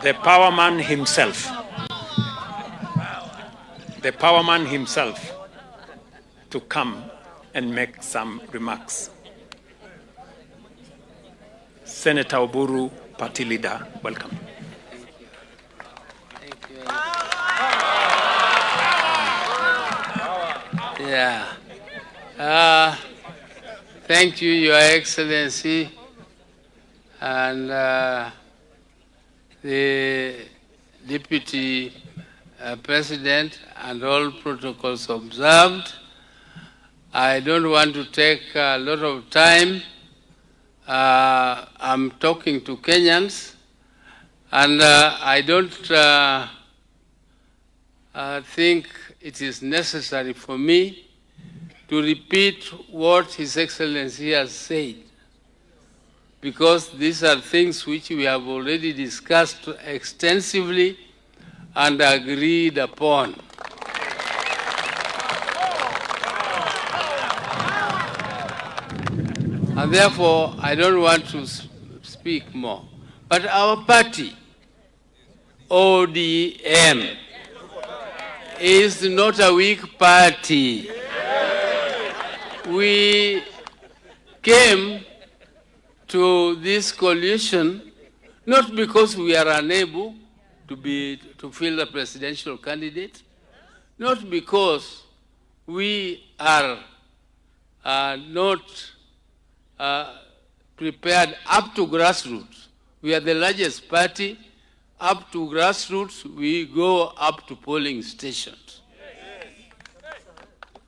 the power man himself, to come and make some remarks. Senator Oburu, party leader, welcome. Thank you. Yeah. Thank you, Your Excellency, and the Deputy President, and all protocols observed. I don't want to take a lot of time. I'm talking to Kenyans, and I don't think it is necessary for me to repeat what His Excellency has said, because these are things which we have already discussed extensively and agreed upon. And therefore, I don't want to speak more. But our party, ODM, is not a weak party. We came to this coalition not because we are unable to fill the presidential candidate, not because we are not prepared up to grassroots. We are the largest party. Up to grassroots, we go up to polling stations.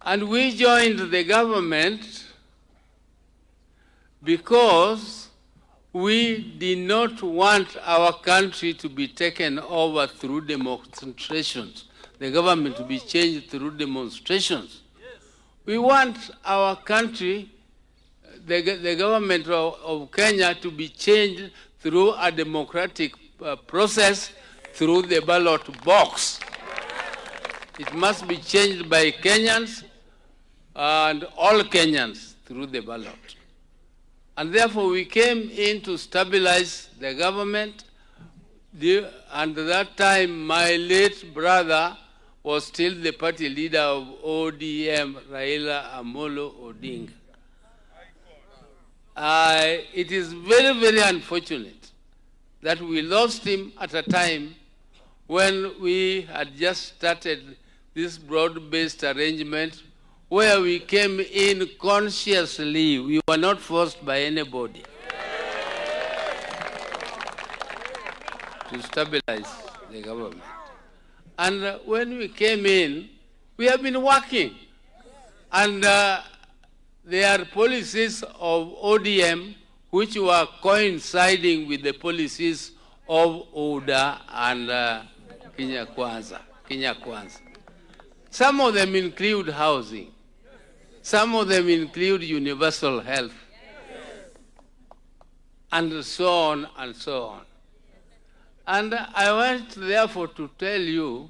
And we joined the government because we did not want our country to be taken over through demonstrations, the government to be changed through demonstrations. We want our country, the government of Kenya, to be changed through a democratic process, through the ballot box. It must be changed by Kenyans and all Kenyans through the ballot. And therefore we came in to stabilize the government. And at that time, my late brother was still the party leader of ODM, Raila Amolo Odinga. It is very, very unfortunate that we lost him at a time when we had just started this broad-based arrangement where we came in consciously. We were not forced by anybody to stabilize the government. And when we came in, we have been working. And there are policies of ODM which were coinciding with the policies of ODA and Kenya Kwanza. Some of them include housing. Some of them include universal health, and so on and so on. And I want, therefore, to tell you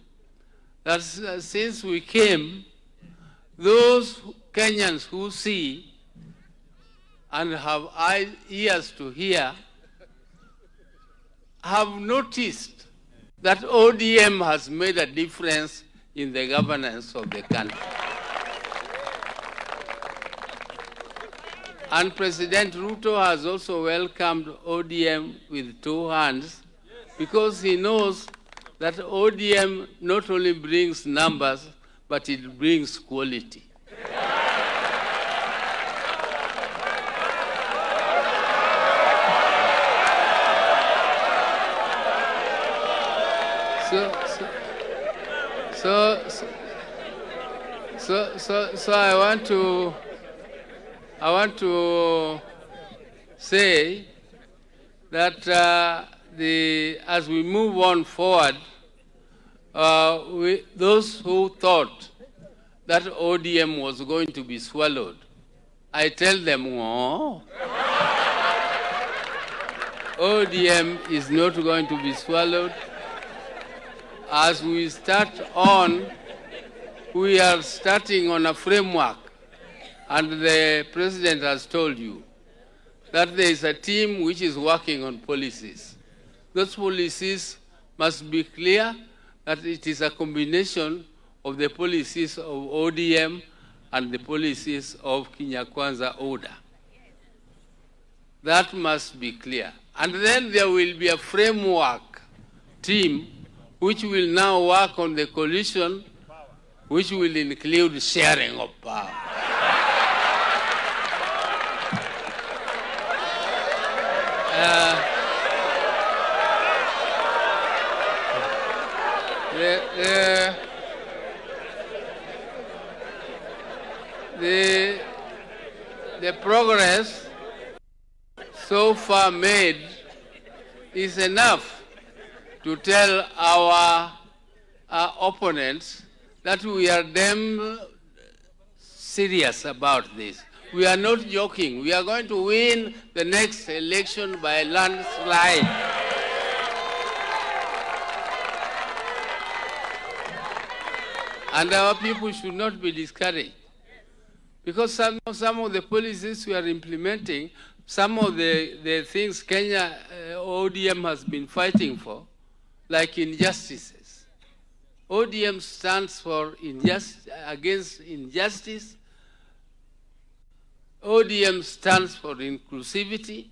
that since we came, those Kenyans who see and have ears to hear have noticed that ODM has made a difference in the governance of the country. And President Ruto has also welcomed ODM with two hands, because he knows that ODM not only brings numbers, but it brings quality. So I want to say that as we move on forward, those who thought that ODM was going to be swallowed, I tell them, oh, ODM is not going to be swallowed. As we start on, we are starting on a framework, and the President has told you that there is a team which is working on policies. Those policies must be clear that it is a combination of the policies of ODM and the policies of Kenya Kwanza order. That must be clear. And then there will be a framework team which will now work on the coalition, which will include sharing of power. The progress so far made is enough to tell our opponents that we are damn serious about this. We are not joking. We are going to win the next election by a landslide. And our people should not be discouraged. Because some of the policies we are implementing, some of the things Kenya ODM has been fighting for, like injustices. ODM stands for against injustice. ODM stands for inclusivity.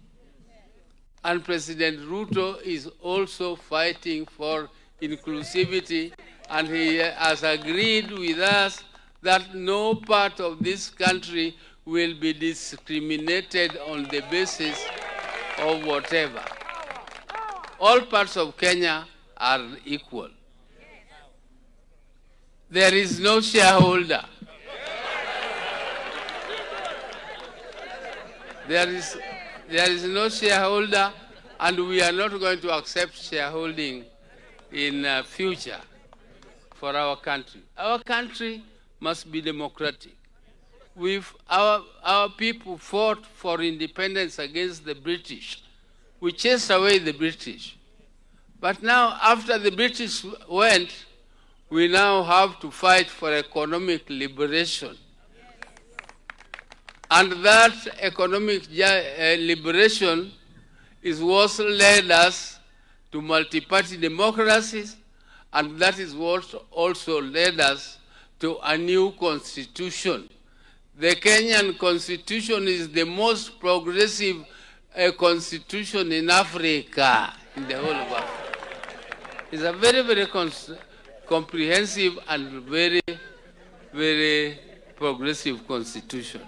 And President Ruto is also fighting for inclusivity. And he has agreed with us that no part of this country will be discriminated on the basis of whatever. All parts of Kenya are equal. There is no shareholder. There is no shareholder, and we are not going to accept shareholding in future for our country. Our country must be democratic. Our people fought for independence against the British. We chased away the British. But now, after the British went, we now have to fight for economic liberation. And that economic liberation is what led us to multi-party democracies, and that is what also led us to a new constitution. The Kenyan constitution is the most progressive constitution in Africa, in the whole of Africa. It's a very, very comprehensive and very, very progressive constitution.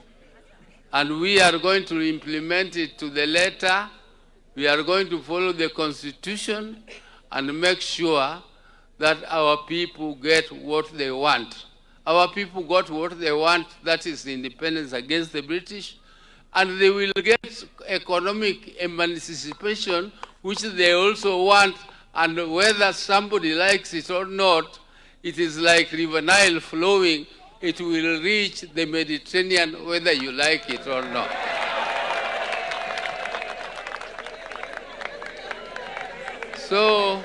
And we are going to implement it to the letter. We are going to follow the constitution and make sure that our people get what they want. Our people got what they want, that is independence against the British, and they will get economic emancipation, which they also want, and whether somebody likes it or not, it is like River Nile flowing. It will reach the Mediterranean whether you like it or not. So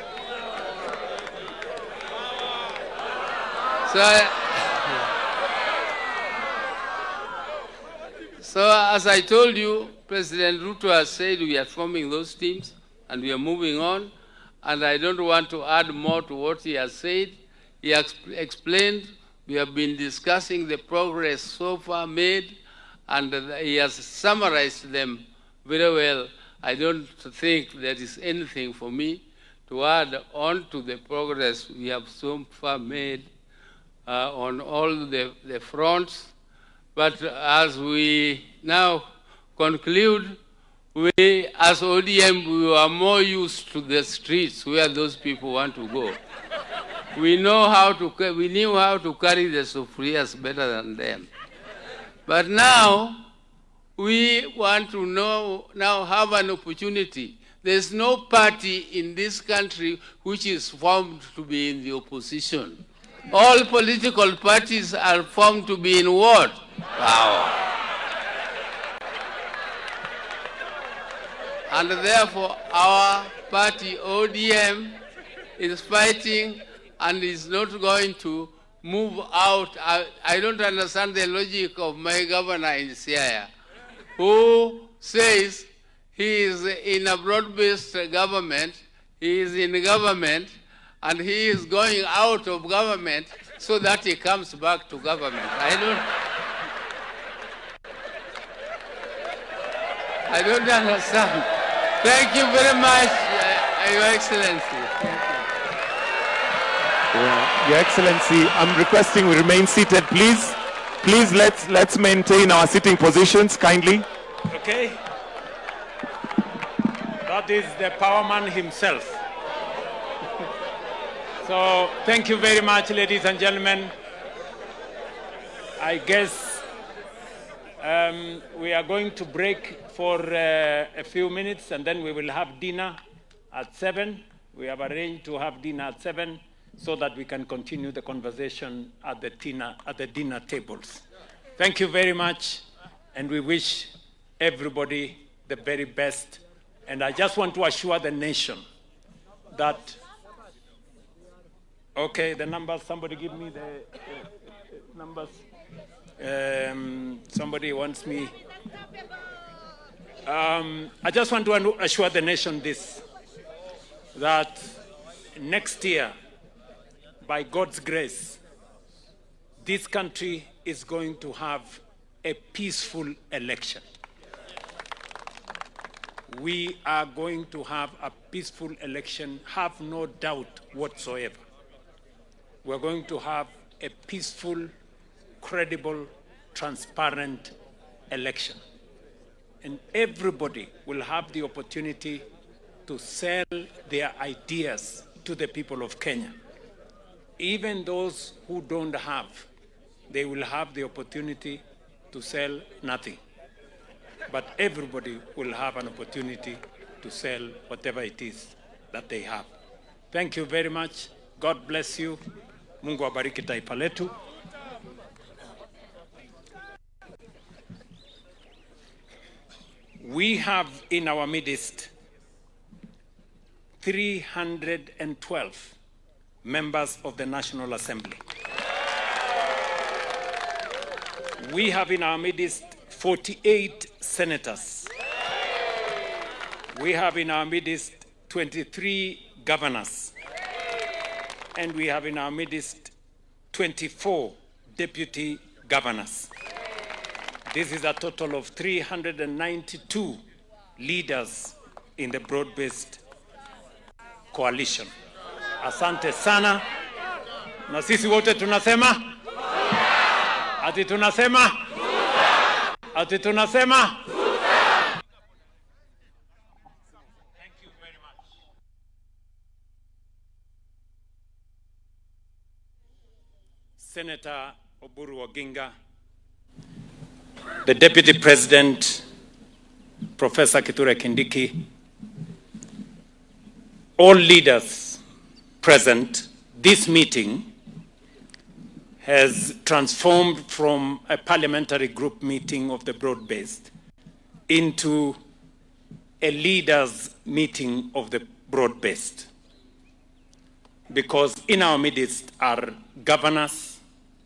as I told you, President Ruto has said we are forming those teams and we are moving on, and I don't want to add more to what he has said. He has explained. We have been discussing the progress so far made, and he has summarized them very well. I don't think there is anything for me to add on to the progress we have so far made on all the fronts. But as we now conclude, we as ODM, we are more used to the streets where those people want to go. We knew how to carry the sufurias better than them. But now, we want to now have an opportunity. There's no party in this country which is formed to be in the opposition. All political parties are formed to be in what? Power. And therefore, our party, ODM, is fighting and is not going to move out. I don't understand the logic of my governor in Siaya, who says he is in a broad-based government, he is in government, and he is going out of government so that he comes back to government. I don't understand. Thank you very much, Your Excellency. Your Excellency, I'm requesting we remain seated, please. Please, let's maintain our sitting positions, kindly. Okay? That is the power man himself. So, thank you very much, ladies and gentlemen. I guess we are going to break for a few minutes, and then we will have dinner at 7. We have arranged to have dinner at 7 so that we can continue the conversation at the dinner tables. Thank you very much, and we wish everybody the very best. And I just want to assure the nation that, okay, the numbers, somebody give me the numbers. Somebody wants me. I just want to assure the nation this, that next year, by God's grace, this country is going to have a peaceful election. We are going to have a peaceful election, have no doubt whatsoever. We're going to have a peaceful, credible, transparent election. And everybody will have the opportunity to sell their ideas to the people of Kenya. Even those who don't have, they will have the opportunity to sell nothing. But everybody will have an opportunity to sell whatever it is that they have. Thank you very much. God bless you. Mungu abariki taifa letu. We have in our midst 312 members of the National Assembly. We have in our midst 48 senators. We have in our midst 23 governors. And we have in our midst 24 deputy governors. This is a total of 392 leaders in the broad-based coalition. Asante sana. Na sisi wote tunasema? Ati tunasema? Ati tunasema? Thank you very much. Senator Oburu Oginga, the Deputy President, Professor Kithure Kindiki, all leaders present, this meeting has transformed from a parliamentary group meeting of the broad-based into a leaders meeting of the broad-based. Because in our midst are governors,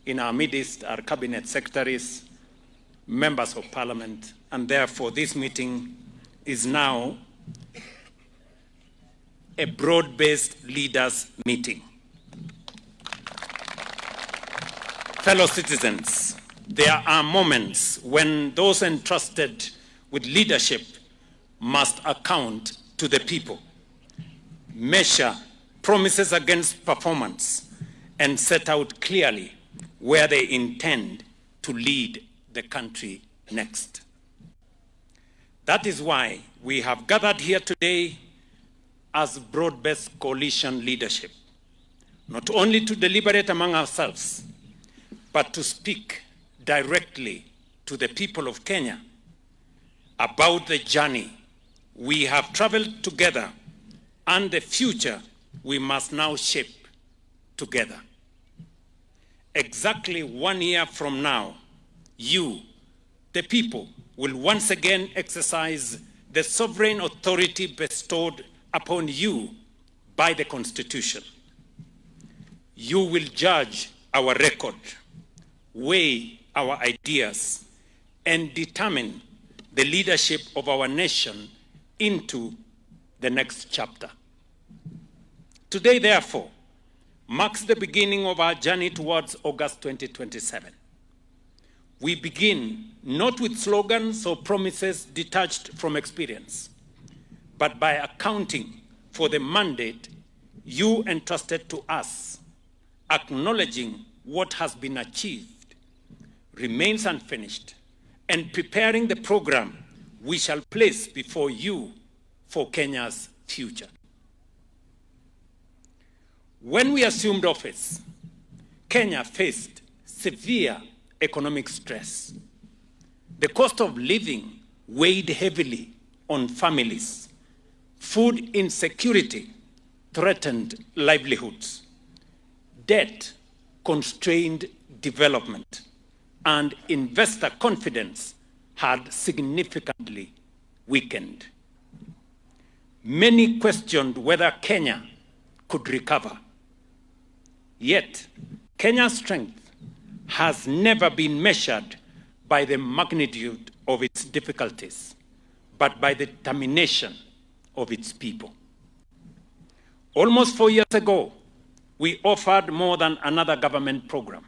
in our midst are cabinet secretaries, members of parliament, and therefore this meeting is now a broad-based leaders meeting. Fellow citizens, there are moments when those entrusted with leadership must account to the people, measure promises against performance, and set out clearly where they intend to lead the country next. That is why we have gathered here today as broad-based coalition leadership, not only to deliberate among ourselves, but to speak directly to the people of Kenya about the journey we have traveled together and the future we must now shape together. Exactly 1 year from now, you, the people, will once again exercise the sovereign authority bestowed upon you by the Constitution. You will judge our record, weigh our ideas, and determine the leadership of our nation into the next chapter. Today, therefore, marks the beginning of our journey towards August 2027. We begin not with slogans or promises detached from experience, but by accounting for the mandate you entrusted to us, acknowledging what has been achieved, remains unfinished, and preparing the program we shall place before you for Kenya's future. When we assumed office, Kenya faced severe economic stress. The cost of living weighed heavily on families. Food insecurity threatened livelihoods. Debt constrained development, and investor confidence had significantly weakened. Many questioned whether Kenya could recover. Yet, Kenya's strength has never been measured by the magnitude of its difficulties, but by the determination of its people. Almost 4 years ago, we offered more than another government program.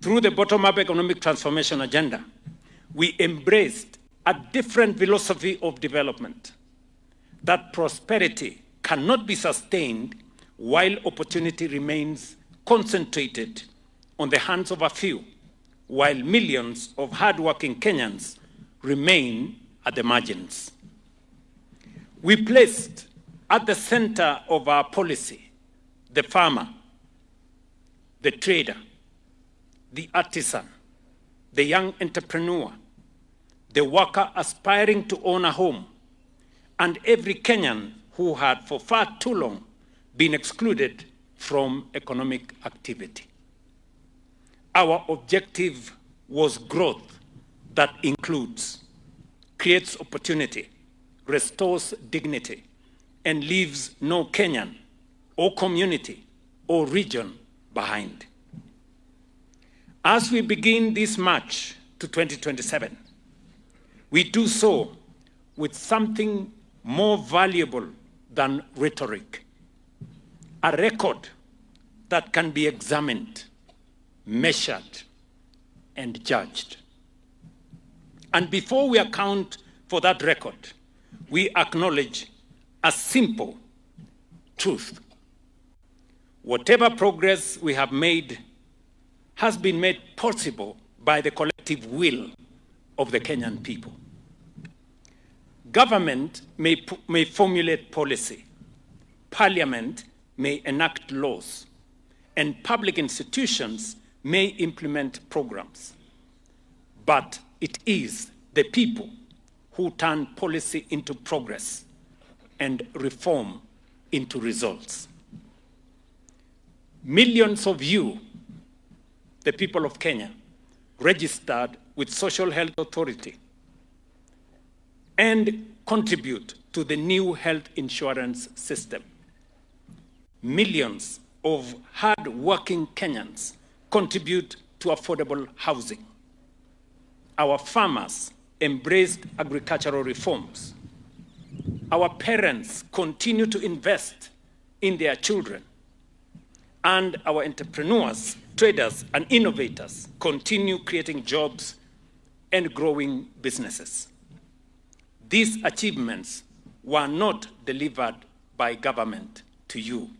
Through the bottom-up economic transformation agenda, we embraced a different philosophy of development, that prosperity cannot be sustained while opportunity remains concentrated on the hands of a few, while millions of hardworking Kenyans remain at the margins. We placed at the center of our policy the farmer, the trader, the artisan, the young entrepreneur, the worker aspiring to own a home, and every Kenyan who had for far too long been excluded from economic activity. Our objective was growth that includes, creates opportunity, restores dignity, and leaves no Kenyan or community or region behind. As we begin this march to 2027, we do so with something more valuable than rhetoric, a record that can be examined, measured, and judged. And before we account for that record, we acknowledge a simple truth. Whatever progress we have made has been made possible by the collective will of the Kenyan people. Government may formulate policy, parliament may enact laws, and public institutions may implement programs. But it is the people who turn policy into progress and reform into results. Millions of you, the people of Kenya, registered with Social Health Authority and contribute to the new health insurance system. Millions of hard-working Kenyans contribute to affordable housing. Our farmers embraced agricultural reforms. Our parents continue to invest in their children. And our entrepreneurs, traders, and innovators continue creating jobs and growing businesses. These achievements were not delivered by government to you.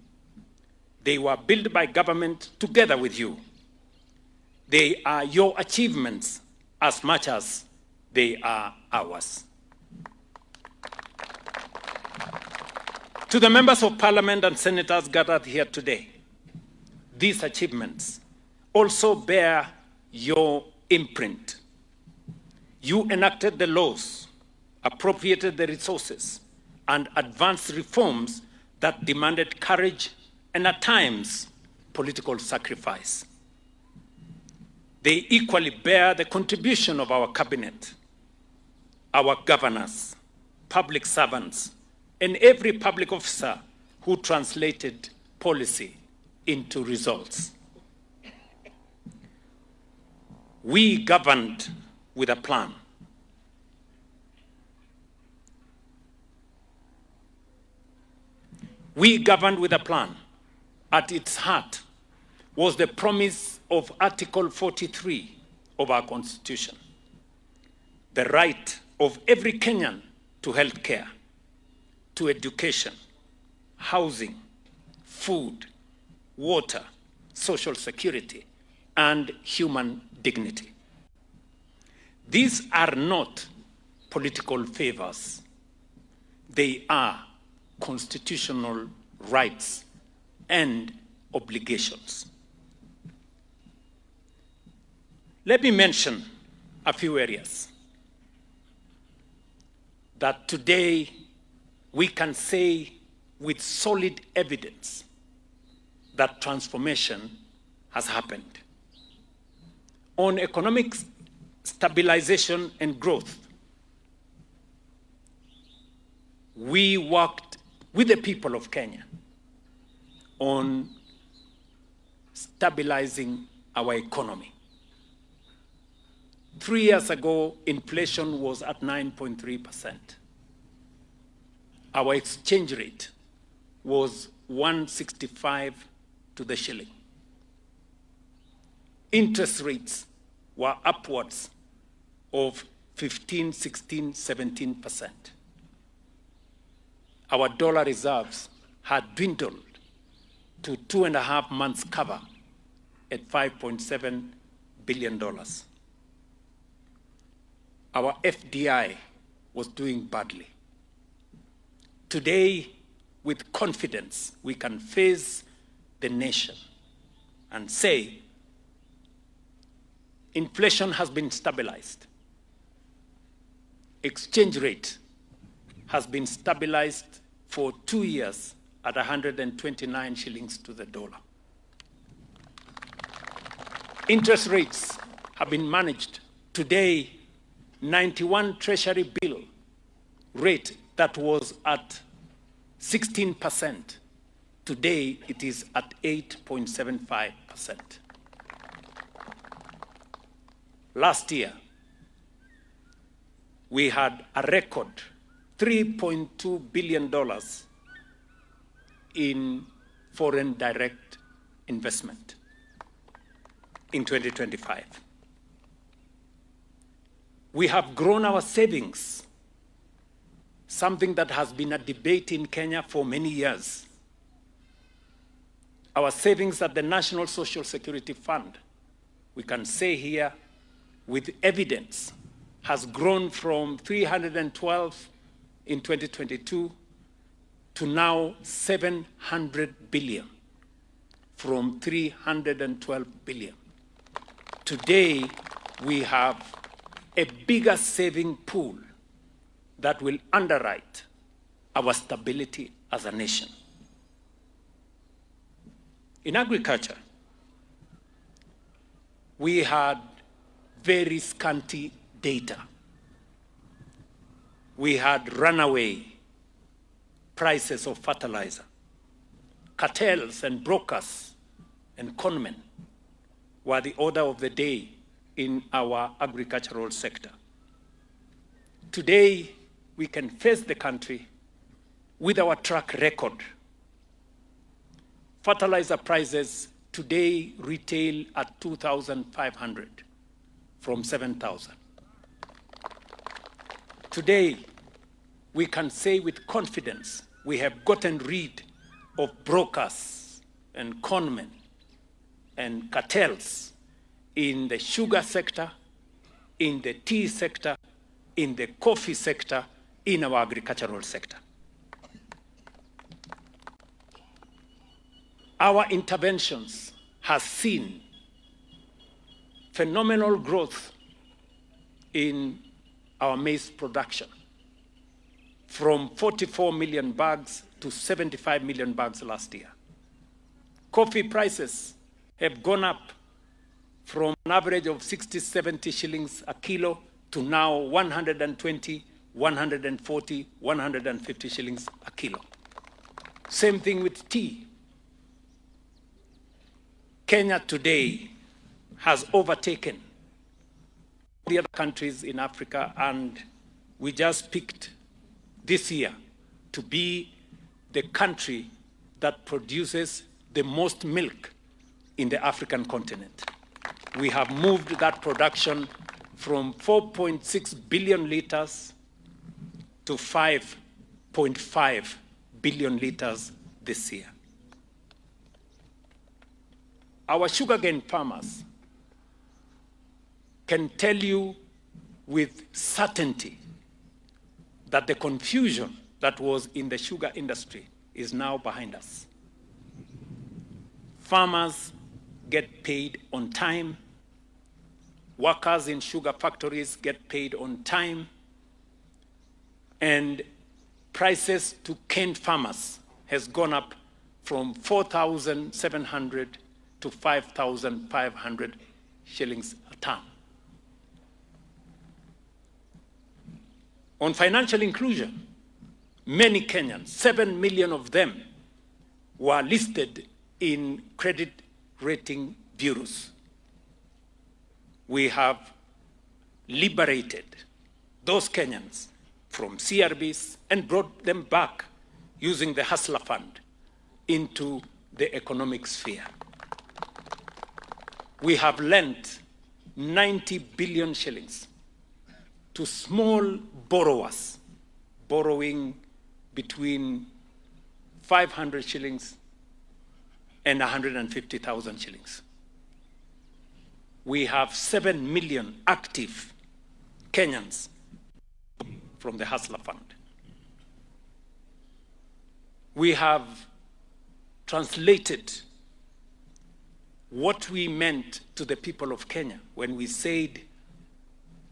They were built by government together with you. They are your achievements as much as they are ours. To the members of parliament and senators gathered here today, these achievements also bear your imprint. You enacted the laws, appropriated the resources, and advanced reforms that demanded courage and at times political sacrifice. They equally bear the contribution of our cabinet, our governors, public servants, and every public officer who translated policy into results. We governed with a plan. We governed with a plan, at its heart was the promise of Article 43 of our Constitution, the right of every Kenyan to health care, to education, housing, food, water, social security, and human dignity. These are not political favors. They are constitutional rights and obligations. Let me mention a few areas that today we can say with solid evidence that transformation has happened. On economic stabilization and growth, we worked with the people of Kenya on stabilizing our economy. 3 years ago, inflation was at 9.3%. Our exchange rate was 165 to the shilling. Interest rates were upwards of 15, 16, 17%. Our dollar reserves had dwindled to 2.5 months cover at $5.7 billion. Our FDI was doing badly. Today, with confidence, we can face the nation and say, inflation has been stabilized. Exchange rate has been stabilized for 2 years at 129 shillings to the dollar. Interest rates have been managed. Today, 91 Treasury bill rate that was at 16%. Today, it is at 8.75%. Last year, we had a record $3.2 billion in foreign direct investment in 2025. We have grown our savings, something that has been a debate in Kenya for many years. Our savings at the National Social Security Fund, we can say here with evidence, has grown from 312 in 2022 to now 700 billion, from 312 billion. Today, we have a bigger saving pool that will underwrite our stability as a nation. In agriculture, we had very scanty data. We had runaway prices of fertilizer. Cartels and brokers and conmen were the order of the day in our agricultural sector. Today, we can face the country with our track record. Fertilizer prices today retail at 2,500 from 7,000. Today, we can say with confidence we have gotten rid of brokers and conmen and cartels in the sugar sector, in the tea sector, in the coffee sector, in our agricultural sector. Our interventions have seen phenomenal growth in our maize production, from 44 million bags to 75 million bags last year. Coffee prices have gone up from an average of 60, 70 shillings a kilo to now 120, 140, 150 shillings a kilo. Same thing with tea. Kenya today has overtaken the other countries in Africa, and we just picked this year to be the country that produces the most milk in the African continent. We have moved that production from 4.6 billion liters to 5.5 billion liters this year. Our sugarcane farmers can tell you with certainty that the confusion that was in the sugar industry is now behind us. Farmers get paid on time. Workers in sugar factories get paid on time. And prices to cane farmers has gone up from 4,700 to 5,500 shillings a ton. On financial inclusion, many Kenyans, 7 million of them, were listed in credit rating bureaus. We have liberated those Kenyans from CRBs and brought them back using the Hustler Fund into the economic sphere. We have lent 90 billion shillings to small borrowers, borrowing between 500 shillings and 150,000 shillings. We have 7 million active Kenyans from the Hustler Fund. We have translated what we meant to the people of Kenya when we said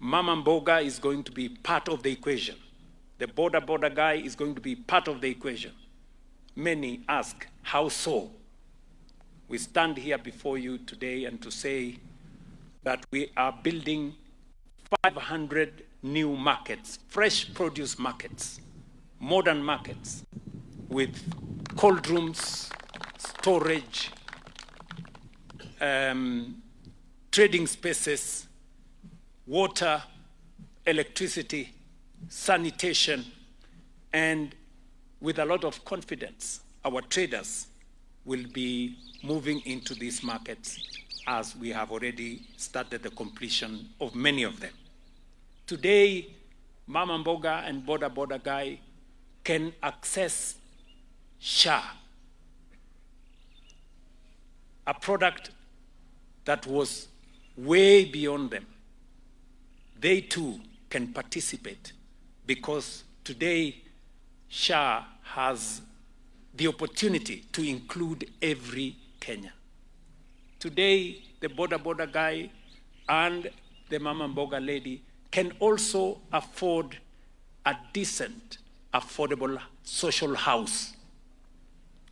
Mama Mboga is going to be part of the equation. The border guy is going to be part of the equation. Many ask, how so? We stand here before you today and to say that we are building 500 new markets, fresh produce markets, modern markets with cold rooms, storage, trading spaces, water, electricity, sanitation, and with a lot of confidence, our traders will be moving into these markets as we have already started the completion of many of them. Today, Mama Mboga and Border Guy can access SHA, a product that was way beyond them. They too can participate because today SHA has the opportunity to include every Kenyan. Today, the border guy and the Mama Mboga lady can also afford a decent, affordable social house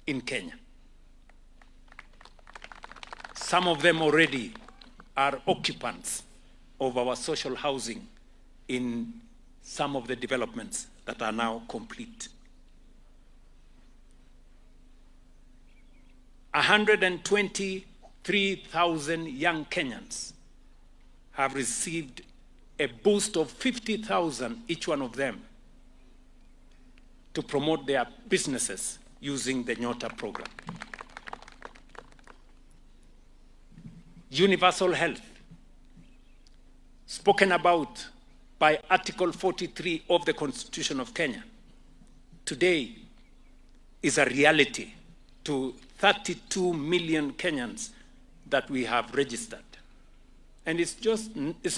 in Kenya. Some of them already are occupants of our social housing in some of the developments that are now complete. 123,000 young Kenyans have received a boost of 50,000 each one of them to promote their businesses using the Nyota program. Universal health, spoken about by Article 43 of the Constitution of Kenya, today is a reality to 32 million Kenyans that we have registered. And it's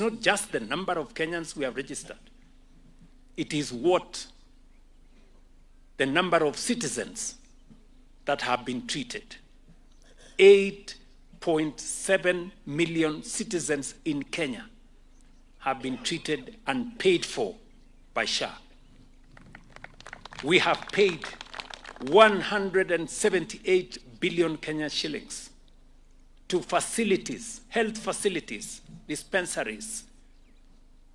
not just the number of Kenyans we have registered. It is what the number of citizens that have been treated. 8.7 million citizens in Kenya have been treated and paid for by SHA. We have paid 178 billion Kenya shillings to facilities, health facilities, dispensaries,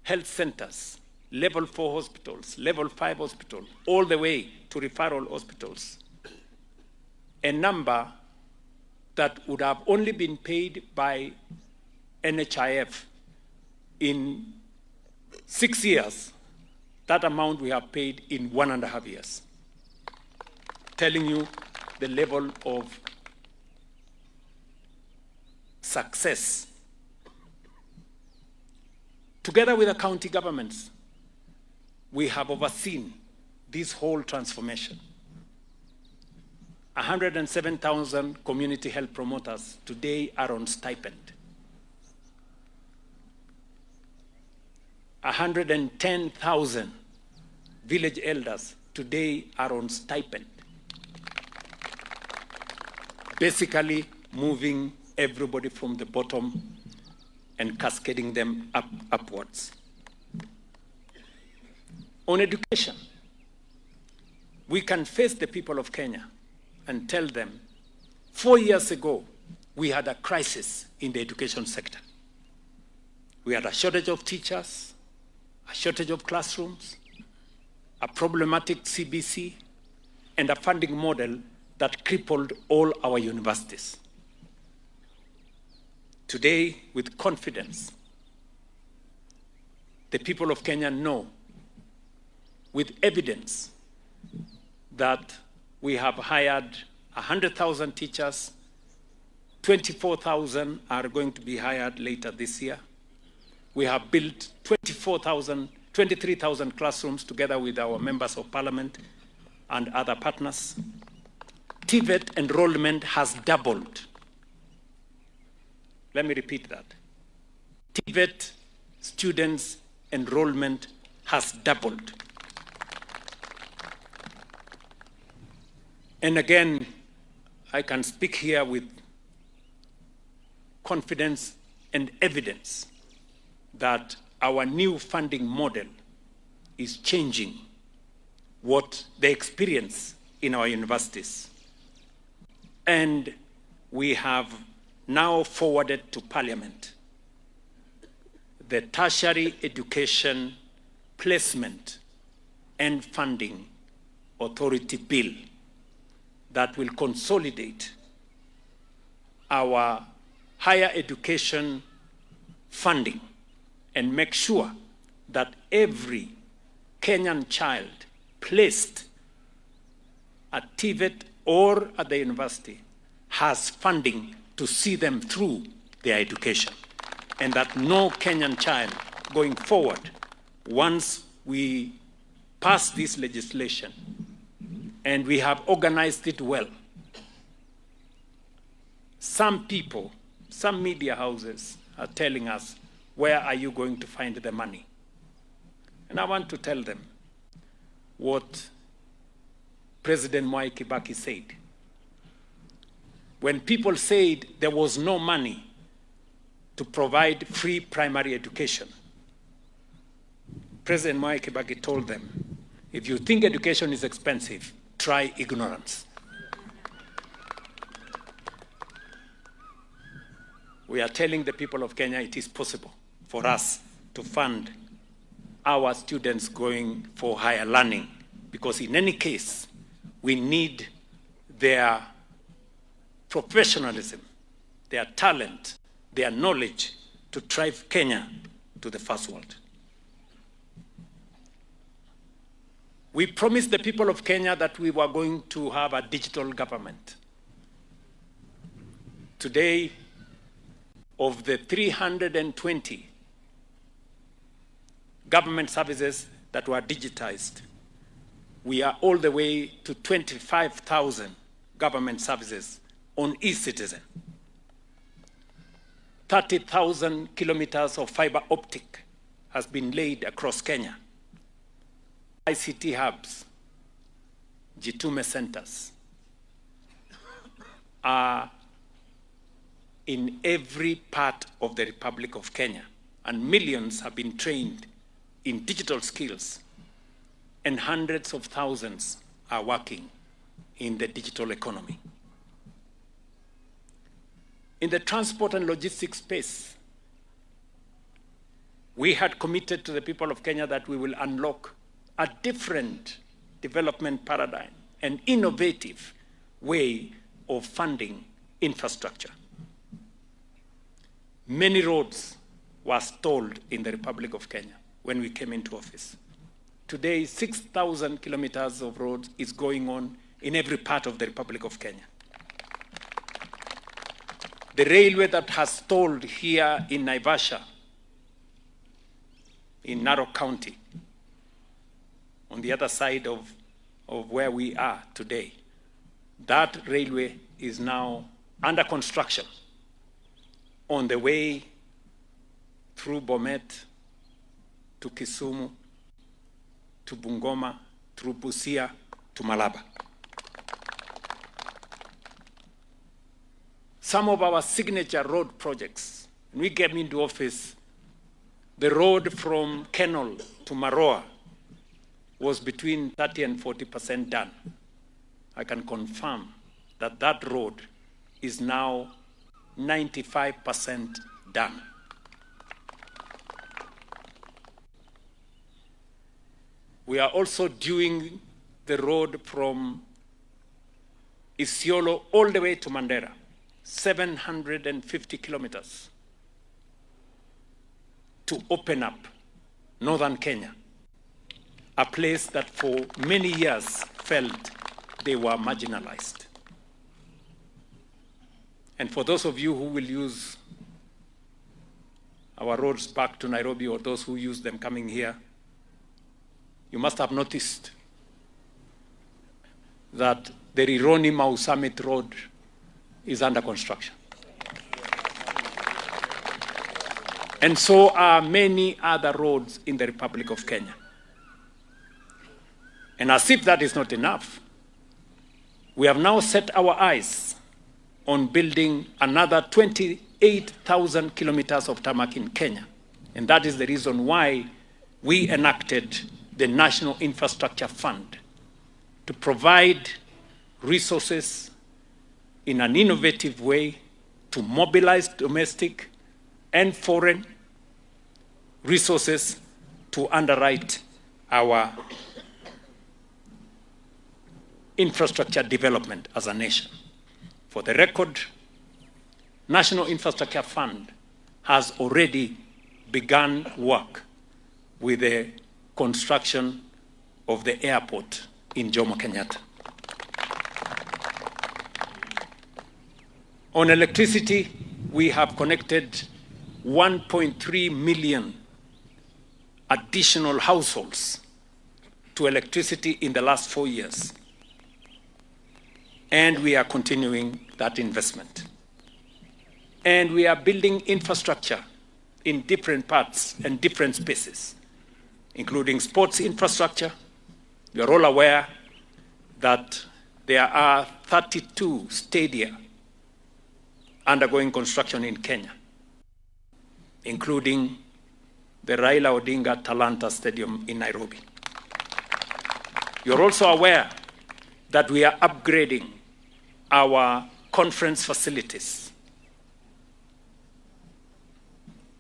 health centers, level 4 hospitals, level 5 hospitals, all the way to referral hospitals. A number that would have only been paid by NHIF in 6 years, that amount we have paid in 1.5 years. Telling you the level of success. Together with the county governments, we have overseen this whole transformation. 107,000 community health promoters today are on stipend. 110,000 village elders today are on stipend. Basically moving everybody from the bottom and cascading them upwards. On education, we can face the people of Kenya and tell them, 4 years ago, we had a crisis in the education sector. We had a shortage of teachers, a shortage of classrooms, a problematic CBC, and a funding model that crippled all our universities. Today, with confidence, the people of Kenya know, with evidence, that we have hired 100,000 teachers, 24,000 are going to be hired later this year. We have built 23,000 classrooms together with our members of parliament and other partners. TVET enrollment has doubled. Let me repeat that. TVET students' enrollment has doubled. And again, I can speak here with confidence and evidence that our new funding model is changing what they experience in our universities. And we have now forwarded to Parliament the Tertiary Education Placement and Funding Authority Bill that will consolidate our higher education funding and make sure that every Kenyan child placed at TVET or at the university has funding to see them through their education, and that no Kenyan child going forward, once we pass this legislation and we have organized it well, some people, some media houses are telling us, where are you going to find the money? And I want to tell them what President Mwai Kibaki said. When people said there was no money to provide free primary education, President Mwai Kibaki told them, if you think education is expensive, try ignorance. We are telling the people of Kenya it is possible for us to fund our students going for higher learning, because in any case, we need their professionalism, their talent, their knowledge to drive Kenya to the first world. We promised the people of Kenya that we were going to have a digital government. Today, of the 320 government services that were digitized, we are all the way to 25,000 government services on e-citizen. 30,000 kilometers of fiber optic has been laid across Kenya. ICT hubs, Jitume centers are in every part of the Republic of Kenya, and millions have been trained in digital skills, and hundreds of thousands are working in the digital economy. In the transport and logistics space, we had committed to the people of Kenya that we will unlock a different development paradigm, an innovative way of funding infrastructure. Many roads were stalled in the Republic of Kenya when we came into office. Today, 6,000 kilometers of roads is going on in every part of the Republic of Kenya. the railway that has stalled here in Naivasha, in Narok County, on the other side of where we are today, that railway is now under construction on the way through Bomet to Kisumu, to Bungoma, through Busia, to Malaba. Some of our signature road projects, when we came into office, the road from Kenol to Maroa was between 30 and 40% done. I can confirm that that road is now 95% done. We are also doing the road from Isiolo all the way to Mandera, 750 kilometers, to open up northern Kenya, a place that for many years felt they were marginalized. And for those of you who will use our roads back to Nairobi, or those who use them coming here, you must have noticed that the Rironi Mau Summit Road is under construction. And so are many other roads in the Republic of Kenya. And as if that is not enough, we have now set our eyes on building another 28,000 kilometers of tarmac in Kenya. And that is the reason why we enacted the National Infrastructure Fund to provide resources in an innovative way to mobilize domestic and foreign resources to underwrite our infrastructure development as a nation. For the record, National Infrastructure Fund has already begun work with the construction of the airport in Jomo Kenyatta. On electricity, we have connected 1.3 million additional households to electricity in the last 4 years. And we are continuing that investment. And we are building infrastructure in different parts and different spaces, including sports infrastructure. You are all aware that there are 32 stadia undergoing construction in Kenya, including the Raila Odinga Talanta Stadium in Nairobi. You're also aware that we are upgrading our conference facilities.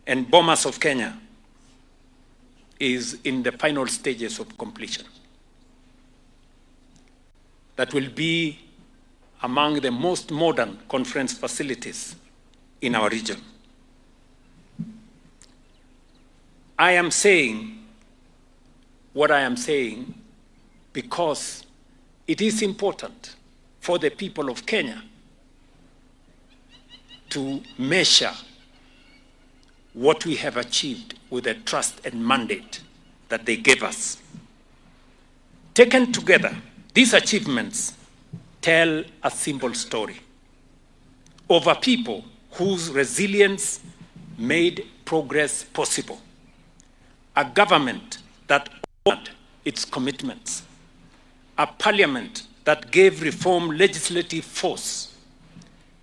And Bomas of Kenya is in the final stages of completion. That will be among the most modern conference facilities in our region. I am saying what I am saying because it is important for the people of Kenya to measure what we have achieved with the trust and mandate that they gave us. Taken together, these achievements tell a simple story of a people whose resilience made progress possible, a government that honored its commitments, a parliament that gave reform legislative force,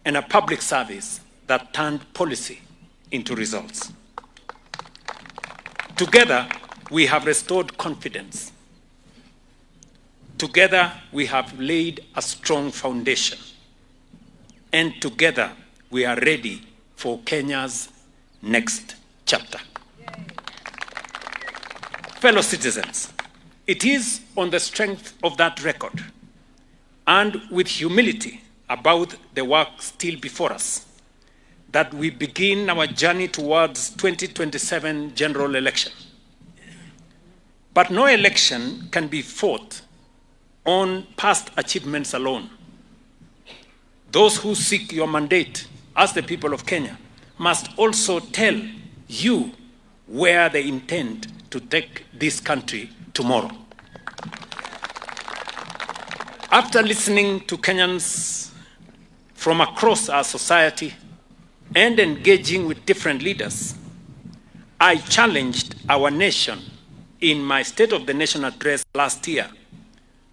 and a public service that turned policy into results. Together, we have restored confidence. Together, we have laid a strong foundation. And together, we are ready for Kenya's next chapter. Fellow citizens, it is on the strength of that record and with humility about the work still before us that we begin our journey towards 2027 general election. But no election can be fought on past achievements alone. Those who seek your mandate as the people of Kenya, must also tell you where they intend to take this country tomorrow. After listening to Kenyans from across our society and engaging with different leaders, I challenged our nation in my State of the Nation address last year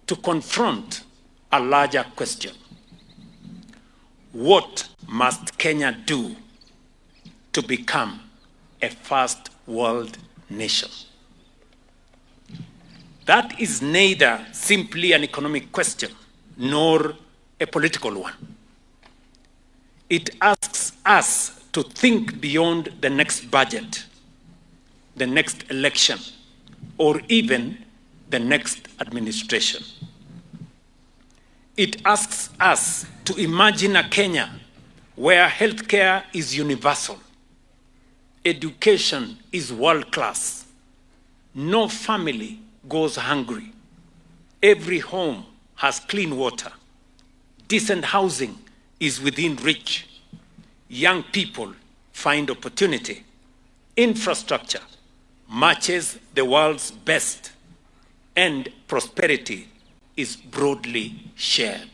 to confront a larger question. What must Kenya do to become a first world nation? That is neither simply an economic question nor a political one. It asks us to think beyond the next budget, the next election, or even the next administration. It asks us to imagine a Kenya where healthcare is universal, education is world-class, no family goes hungry, every home has clean water, decent housing is within reach, young people find opportunity, infrastructure matches the world's best, and prosperity is broadly shared.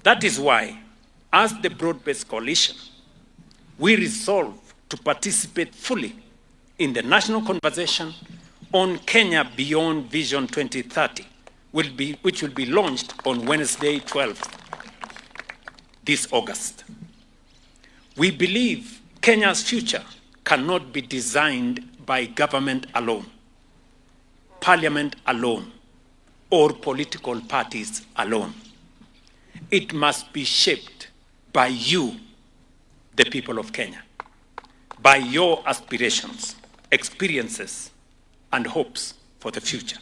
That is why, as the broad-based coalition, we resolve to participate fully in the national conversation on Kenya Beyond Vision 2030, which will be launched on Wednesday, 12th, this August. We believe Kenya's future cannot be designed by government alone, parliament alone, or political parties alone. It must be shaped by you, the people of Kenya, by your aspirations, experiences, and hopes for the future.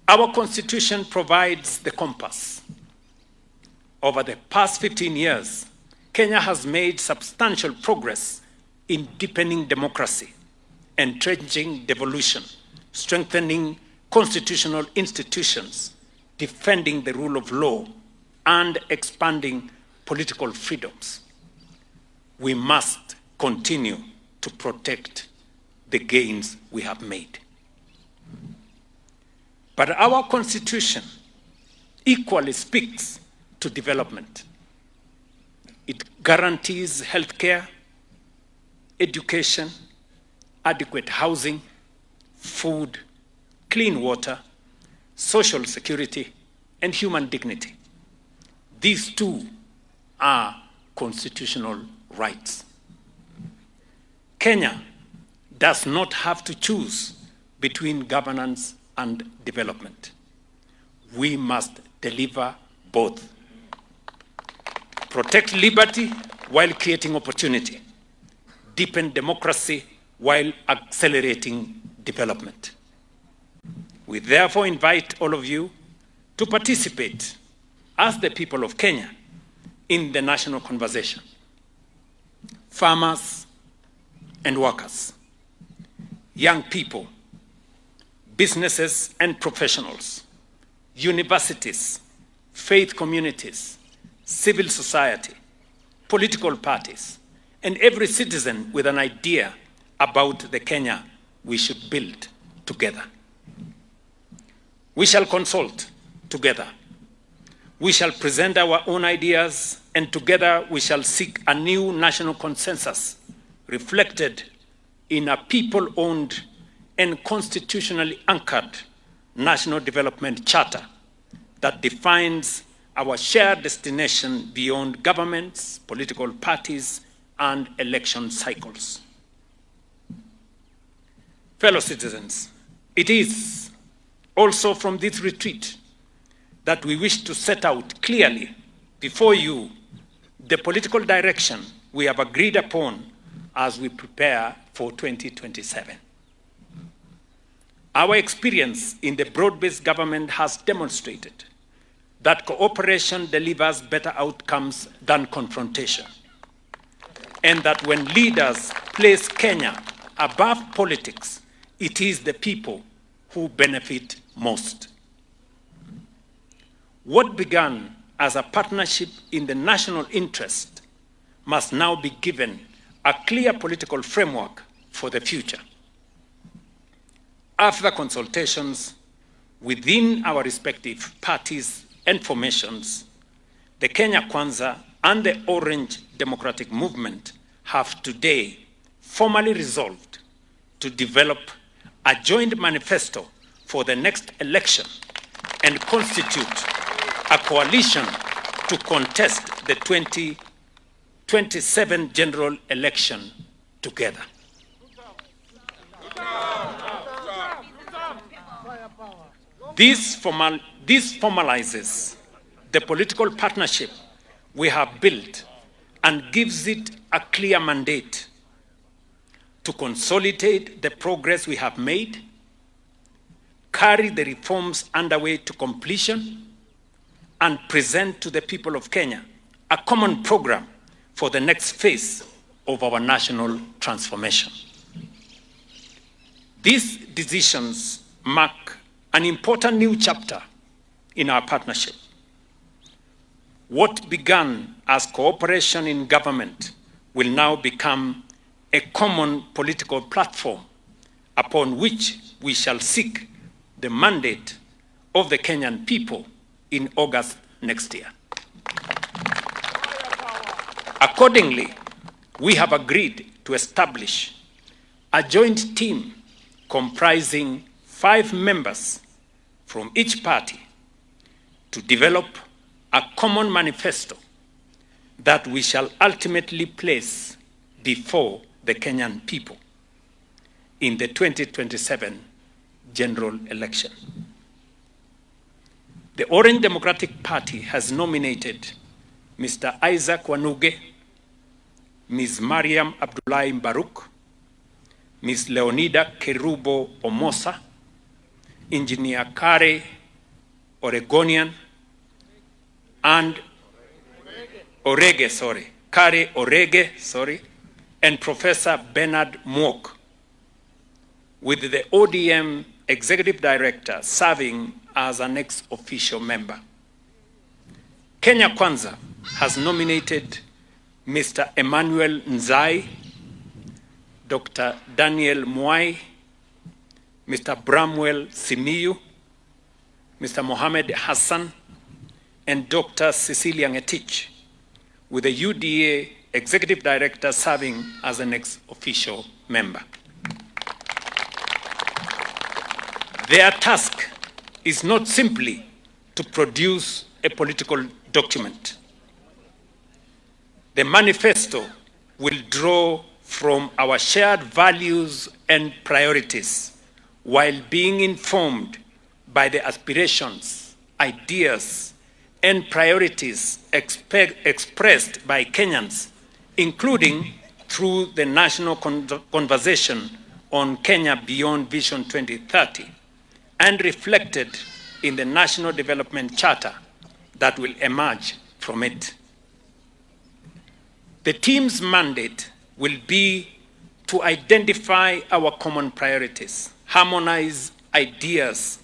Our Constitution provides the compass. Over the past 15 years, Kenya has made substantial progress in deepening democracy, entrenching devolution, strengthening constitutional institutions, defending the rule of law, and expanding political freedoms. We must continue to protect the gains we have made. But our Constitution equally speaks to development. It guarantees healthcare, education, adequate housing, food, clean water, social security, and human dignity. These too are constitutional rights. Kenya does not have to choose between governance and development. We must deliver both. Protect liberty while creating opportunity. Deepen democracy while accelerating development. We therefore invite all of you to participate as the people of Kenya in the national conversation. Farmers and workers, young people, businesses and professionals, universities, faith communities, civil society, political parties, and every citizen with an idea about the Kenya we should build together. We shall consult together. We shall present our own ideas, and together we shall seek a new national consensus reflected in a people-owned and constitutionally anchored national development charter that defines our shared destination beyond governments, political parties, and election cycles. Fellow citizens, it is also from this retreat that we wish to set out clearly before you the political direction we have agreed upon as we prepare for 2027. Our experience in the broad-based government has demonstrated that cooperation delivers better outcomes than confrontation, and that when leaders place Kenya above politics, it is the people who benefit most. What began as a partnership in the national interest must now be given a clear political framework for the future. After consultations within our respective parties and formations, the Kenya Kwanza and the Orange Democratic Movement have today formally resolved to develop a joint manifesto for the next election and constitute a coalition to contest the 2027 general election together. This formalizes the political partnership we have built and gives it a clear mandate to consolidate the progress we have made, carry the reforms underway to completion, and present to the people of Kenya a common program for the next phase of our national transformation. These decisions mark an important new chapter in our partnership. What began as cooperation in government will now become a common political platform upon which we shall seek the mandate of the Kenyan people in August next year. Accordingly, we have agreed to establish a joint team comprising 5 members from each party to develop a common manifesto that we shall ultimately place before the Kenyan people in the 2027 general election. The Orange Democratic Party has nominated Mr. Isaac Wanuge, Ms. Mariam Abdullahi Mbaruk, Ms. Leonida Kerubo Omosa, Engineer Kare Oregonian, and Kare Orege, and Professor Bernard Mwok, with the ODM Executive Director serving as an ex-official member. Kenya Kwanza has nominated Mr. Emmanuel Nzai, Dr. Daniel Mwai, Mr. Bramwell Simiyu, Mr. Mohamed Hassan, and Dr. Cecilia Ngetich, with the UDA Executive Director serving as an ex-official member. Their task is not simply to produce a political document. The manifesto will draw from our shared values and priorities while being informed by the aspirations, ideas, and priorities expressed by Kenyans, including through the national conversation on Kenya Beyond Vision 2030, and reflected in the National Development Charter that will emerge from it. The team's mandate will be to identify our common priorities, harmonize ideas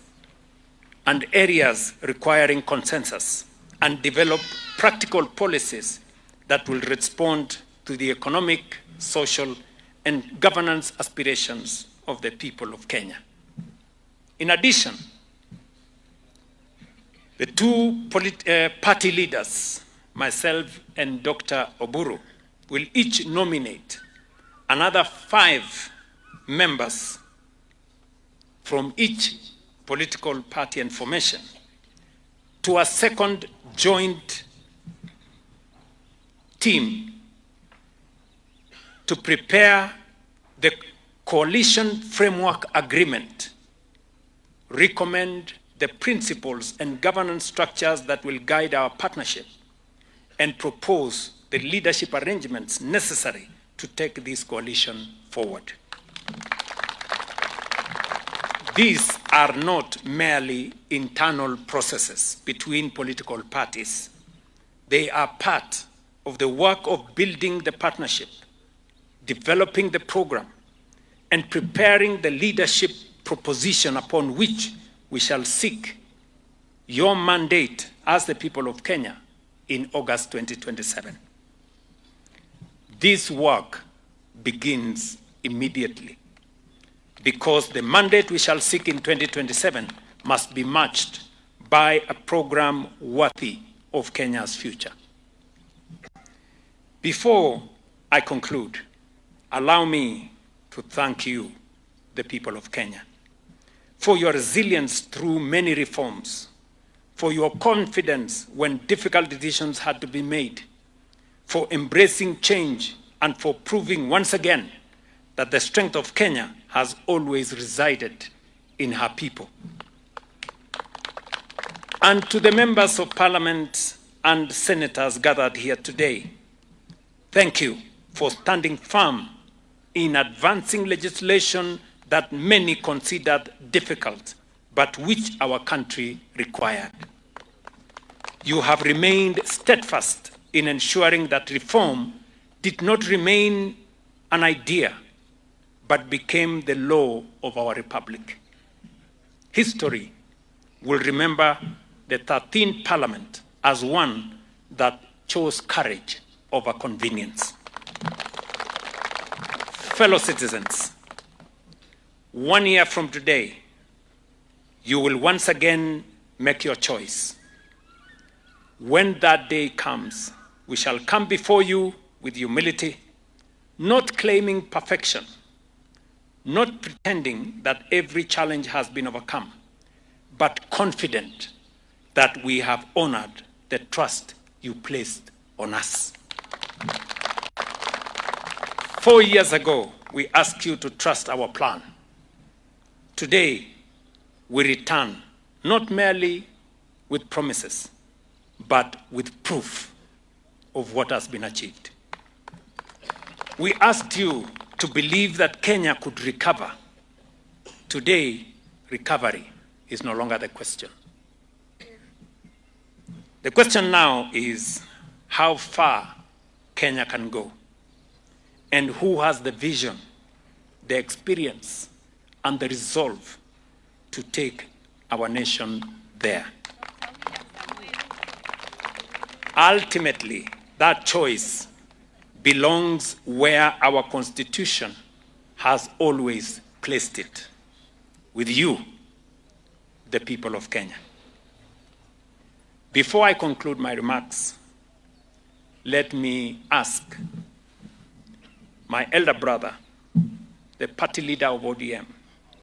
and areas requiring consensus, and develop practical policies that will respond to the economic, social, and governance aspirations of the people of Kenya. In addition, the 2 party leaders, myself and Dr. Oburu, will each nominate another 5 members from each political party and formation to a second joint team to prepare the coalition framework agreement, recommend the principles and governance structures that will guide our partnership, and propose the leadership arrangements necessary to take this coalition forward. These are not merely internal processes between political parties. They are part of the work of building the partnership, developing the program, and preparing the leadership proposition upon which we shall seek your mandate as the people of Kenya in August 2027. This work begins immediately because the mandate we shall seek in 2027 must be matched by a program worthy of Kenya's future. Before I conclude, allow me to thank you, the people of Kenya, for your resilience through many reforms, for your confidence when difficult decisions had to be made, for embracing change, and for proving once again that the strength of Kenya has always resided in her people. And to the members of Parliament and senators gathered here today, thank you for standing firm in advancing legislation that many considered difficult, but which our country required. You have remained steadfast in ensuring that reform did not remain an idea, but became the law of our republic. History will remember the 13th Parliament as one that chose courage over convenience. Fellow citizens, 1 year from today, you will once again make your choice. When that day comes, we shall come before you with humility, not claiming perfection, not pretending that every challenge has been overcome, but confident that we have honored the trust you placed on us. 4 years ago, we asked you to trust our plan. Today, we return not merely with promises, but with proof of what has been achieved. We asked you to believe that Kenya could recover. Today, recovery is no longer the question. The question now is how far Kenya can go, and who has the vision, the experience, and the resolve to take our nation there. Ultimately, that choice belongs where our Constitution has always placed it, with you, the people of Kenya. Before I conclude my remarks, let me ask my elder brother, the party leader of ODM,